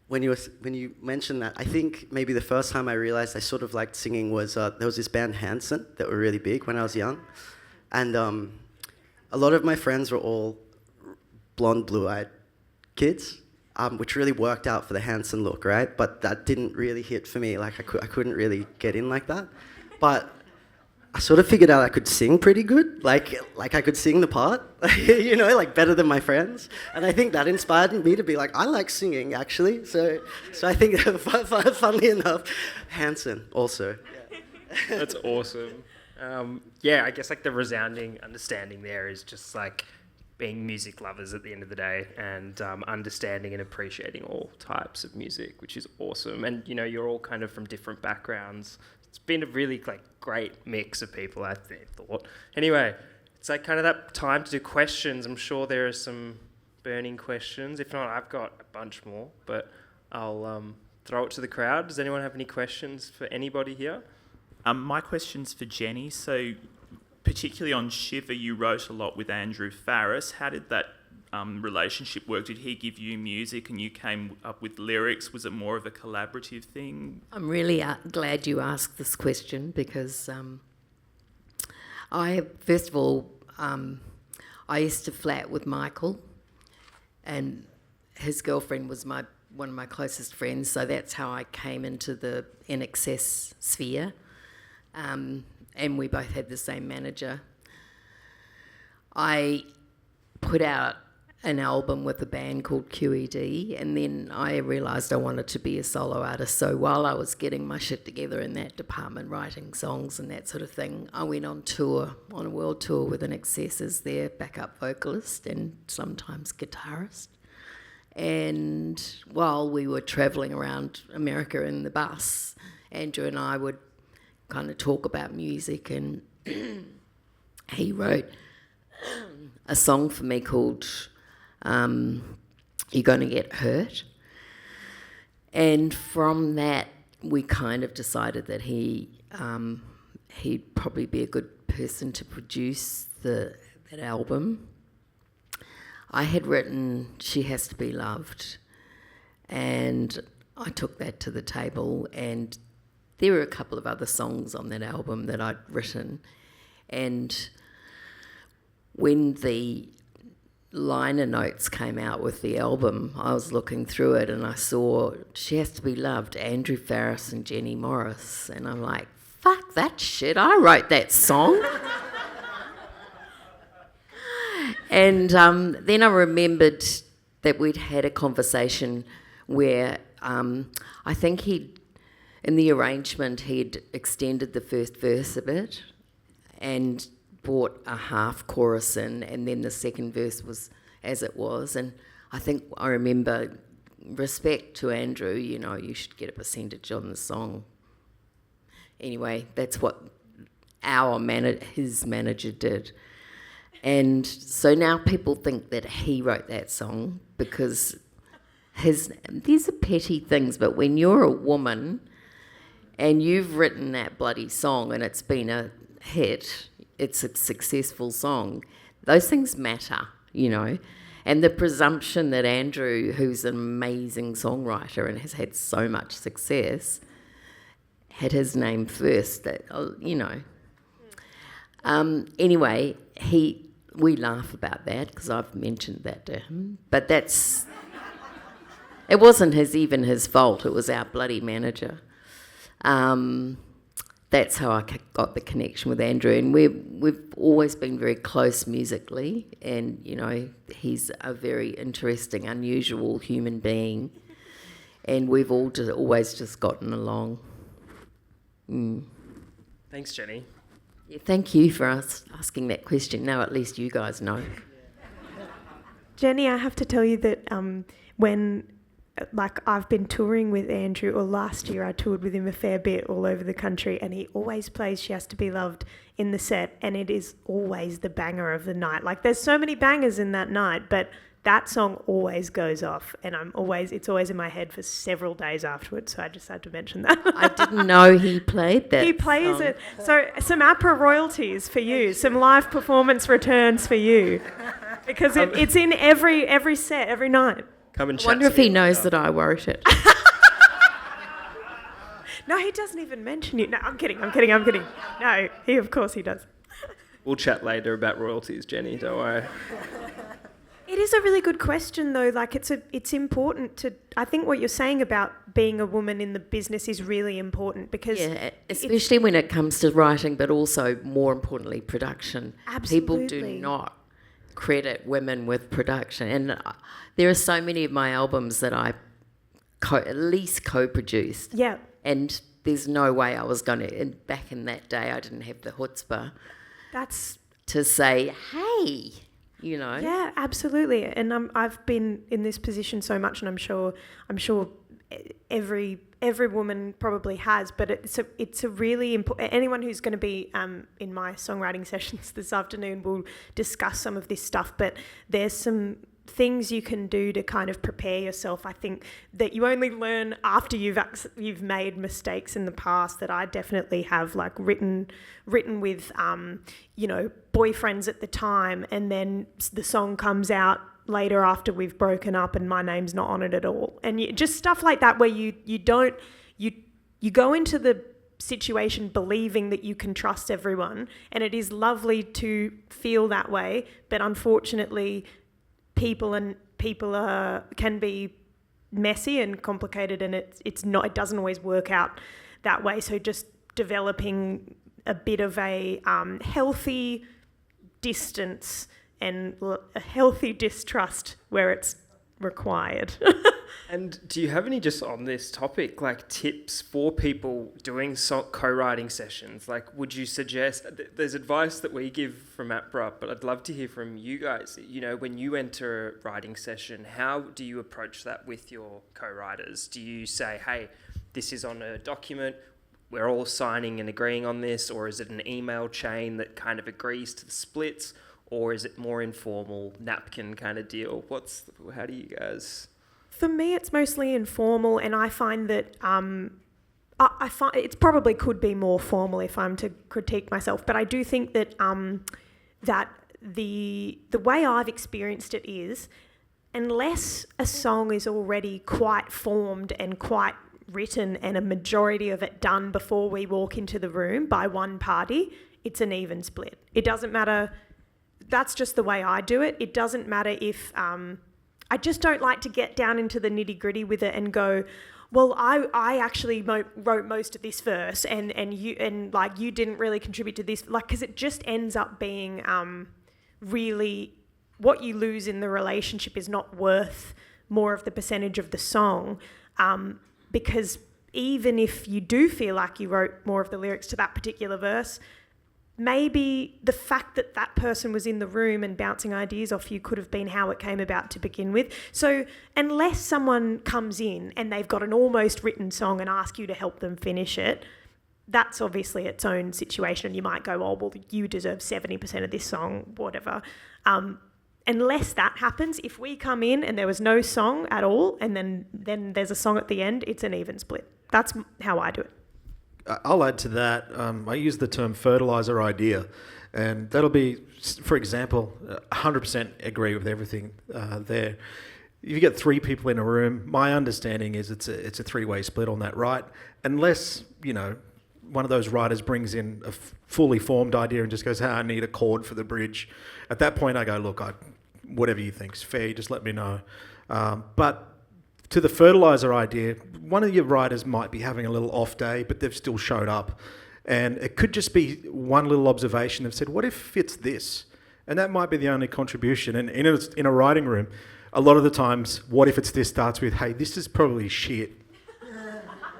when you mentioned that, I think maybe the first time I realized I sort of liked singing was there was this band Hanson that were really big when I was young, and a lot of my friends were all blonde, blue-eyed kids, which really worked out for the Hanson look, right? But that didn't really hit for me. Like, I couldn't really get in like that, but I sort of figured out I could sing pretty good, like I could sing the part, you know, like better than my friends. And I think that inspired me to be like, I like singing, actually. So I think, funnily enough, Hanson also. Yeah. That's awesome. Yeah, I guess like the resounding understanding there is just like being music lovers at the end of the day, and understanding and appreciating all types of music, which is awesome. And, you know, you're all kind of from different backgrounds. It's been a really like great mix of people, I thought. Anyway, it's like kind of that time to do questions. I'm sure there are some burning questions. If not, I've got a bunch more, but I'll throw it to the crowd. Does anyone have any questions for anybody here? My question's for Jenny. So, particularly on Shiver, you wrote a lot with Andrew Farris. How did that relationship work? Did he give you music and you came up with lyrics? Was it more of a collaborative thing? I'm really glad you asked this question because I used to flat with Michael, and his girlfriend was one of my closest friends, so that's how I came into the NXS sphere, and we both had the same manager. I put out an album with a band called QED, and then I realised I wanted to be a solo artist. So while I was getting my shit together in that department, writing songs and that sort of thing, I went on a world tour with NXS as their backup vocalist and sometimes guitarist. And while we were travelling around America in the bus, Andrew and I would kind of talk about music, and he wrote a song for me called You're Gonna Get Hurt. And from that, we kind of decided that he'd probably be a good person to produce that album. I had written She Has to Be Loved, and I took that to the table, and there were a couple of other songs on that album that I'd written, and when the liner notes came out with the album, I was looking through it and I saw She Has to Be Loved, Andrew Farris and Jenny Morris, and I'm like, fuck that shit, I wrote that song. And then I remembered that we'd had a conversation where I think in the arrangement, he'd extended the first verse a bit and brought a half chorus in, and then the second verse was as it was. And I think I remember, respect to Andrew, you know, you should get a percentage on the song. Anyway, that's what his manager did. And so now people think that he wrote that song because these are petty things, but when you're a woman and you've written that bloody song and it's been a hit, it's a successful song, Those things matter, you know. And the presumption that Andrew, who's an amazing songwriter and has had so much success, had his name first, that, you know. Anyway, we laugh about that because I've mentioned that to him. But it wasn't even his fault. It was our bloody manager. That's how I got the connection with Andrew, and we've always been very close musically, and you know, he's a very interesting, unusual human being, and we've always just gotten along. Thanks, Jenny. Yeah, thank you for asking that question. Now at least you guys know. Jenny, I have to tell you that when I've been touring with Andrew, or last year I toured with him a fair bit all over the country, and he always plays She Has to Be Loved in the set, and it is always the banger of the night. Like, there's so many bangers in that night, but that song always goes off, and it's always in my head for several days afterwards, so I just had to mention that. I didn't know he played that. He plays song. it. So some APRA royalties for you, some live performance returns for you, because it's in every set, every night. Come and I chat wonder to if he me knows later. that I wrote it. No, he doesn't even mention you. No, I'm kidding. No, of course he does. We'll chat later about royalties, Jenny, don't worry. It is a really good question, though. Like, it's important to. I think what you're saying about being a woman in the business is really important, because especially when it comes to writing, but also more importantly, production. Absolutely. People do not credit women with production, and there are so many of my albums that I at least co-produced. Yeah. And there's no way I was going to. And back in that day, I didn't have the chutzpah. To say, hey. You know. Yeah, absolutely. And I've been in this position so much, and I'm sure every woman probably has. But it's a really important. Anyone who's going to be in my songwriting sessions this afternoon will discuss some of this stuff. But there's some things you can do to kind of prepare yourself. I think that you only learn after you've made mistakes in the past, that I definitely have, like, written with boyfriends at the time, and then the song comes out later after we've broken up and my name's not on it at all, and just stuff like that, where you go into the situation believing that you can trust everyone, and it is lovely to feel that way, but unfortunately people can be messy and complicated, and it doesn't always work out that way. So just developing a bit of a healthy distance and a healthy distrust where it's required. And do you have any, just on this topic, like tips for people doing co-writing sessions? Like, would you suggest, there's advice that we give from APRA, but I'd love to hear from you guys. You know, when you enter a writing session, how do you approach that with your co-writers? Do you say, hey, this is on a document, we're all signing and agreeing on this, or is it an email chain that kind of agrees to the splits, or is it more informal, napkin kind of deal? How do you guys... For me, it's mostly informal, and I find that I find it probably could be more formal if I'm to critique myself. But I do think that that the way I've experienced it is, unless a song is already quite formed and quite written, and a majority of it done before we walk into the room by one party, it's an even split. It doesn't matter. That's just the way I do it. It doesn't matter if... I just don't like to get down into the nitty-gritty with it and go, well, I actually wrote most of this verse, and you didn't really contribute to this, like, because it just ends up being really, what you lose in the relationship is not worth more of the percentage of the song, because even if you do feel like you wrote more of the lyrics to that particular verse, maybe the fact that that person was in the room and bouncing ideas off you could have been how it came about to begin with. So unless someone comes in and they've got an almost written song and ask you to help them finish it, that's obviously its own situation. You might go, oh, well, you deserve 70% of this song, whatever. Unless that happens, if we come in and there was no song at all, and then there's a song at the end, it's an even split. That's how I do it. I'll add to that. I use the term fertilizer idea, and that'll be, for example, 100% agree with everything there. If you get 3 people in a room, my understanding is it's a 3-way split on that, right? Unless, one of those writers brings in a fully formed idea and just goes, I need a chord for the bridge. At that point, I go, look, whatever you think's fair, just let me know. But to the fertilizer idea, one of your writers might be having a little off day, but they've still showed up. And it could just be one little observation. They've said, what if it's this? And that might be the only contribution. And in a writing room, a lot of the times, what if it's this starts with, hey, this is probably shit.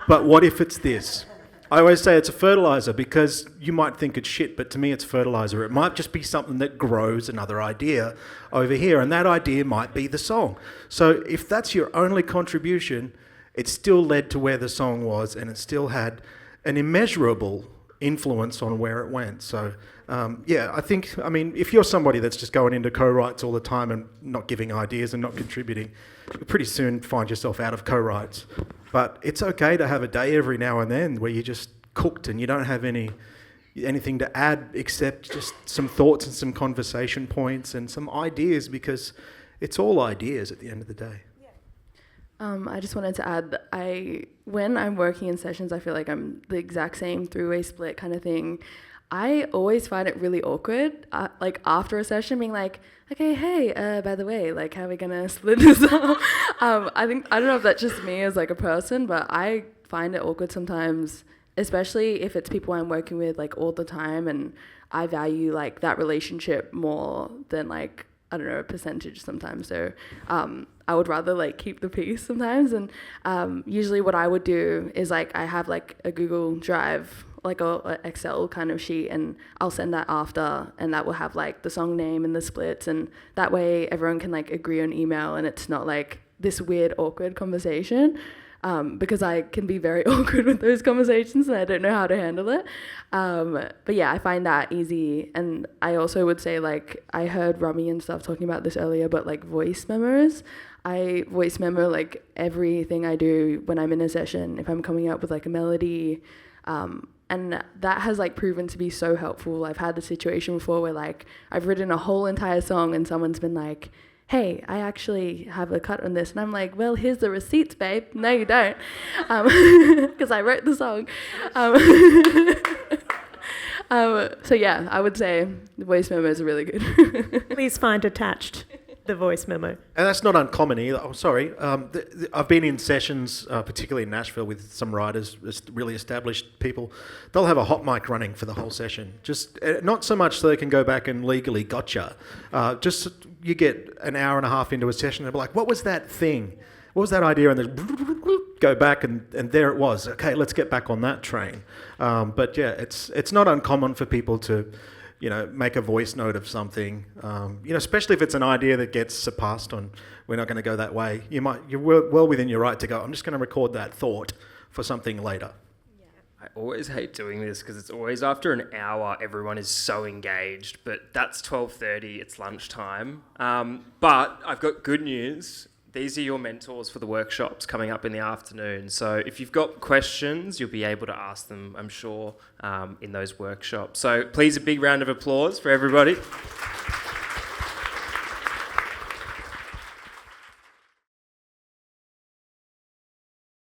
But what if it's this? I always say it's a fertilizer because you might think it's shit, but to me it's fertilizer. It might just be something that grows another idea over here, and that idea might be the song. So if that's your only contribution, it still led to where the song was, and it still had an immeasurable influence on where it went. So if you're somebody that's just going into co-writes all the time and not giving ideas and not contributing, you'll pretty soon find yourself out of co-writes. But it's okay to have a day every now and then where you just cooked and you don't have anything to add except just some thoughts and some conversation points and some ideas, because it's all ideas at the end of the day. I just wanted to add that when I'm working in sessions, I feel like I'm the exact same 3-way split kind of thing. I always find it really awkward, like after a session being like, okay, hey, by the way, like, how are we gonna split this up? I don't know if that's just me as like a person, but I find it awkward sometimes, especially if it's people I'm working with like all the time, and I value like that relationship more than like, I don't know, a percentage sometimes. So I would rather like keep the peace sometimes. And usually what I would do is like, I have like a Google Drive, like a Excel kind of sheet, and I'll send that after, and that will have like the song name and the splits, and that way everyone can like agree on email, and it's not like this weird awkward conversation, because I can be very awkward with those conversations and I don't know how to handle it. But yeah, I find that easy. And I also would say, like, I heard Romy and stuff talking about this earlier, but like voice memos, I voice memo like everything I do when I'm in a session, if I'm coming up with like a melody, and that has like proven to be so helpful. I've had the situation before where like I've written a whole entire song and someone's been like, hey, I actually have a cut on this. And I'm like, well, here's the receipts, babe. No, you don't. Because I wrote the song. So yeah, I would say the voice memos are really good. Please find attached the voice memo. And that's not uncommon either. Oh, sorry. I've been in sessions, particularly in Nashville, with some writers, really established people. They'll have a hot mic running for the whole session. Just not so much so they can go back and legally gotcha. Just you get an hour and a half into a session, they'll be like, what was that thing? What was that idea? And then go back and there it was. Okay, let's get back on that train. But yeah, it's not uncommon for people to, make a voice note of something, especially if it's an idea that gets surpassed on, we're not going to go that way. You're well within your right to go, I'm just going to record that thought for something later. I always hate doing this because it's always after an hour, everyone is so engaged, but that's 12:30, it's lunchtime. But I've got good news. These are your mentors for the workshops coming up in the afternoon. So if you've got questions, you'll be able to ask them, I'm sure, in those workshops. So please, a big round of applause for everybody.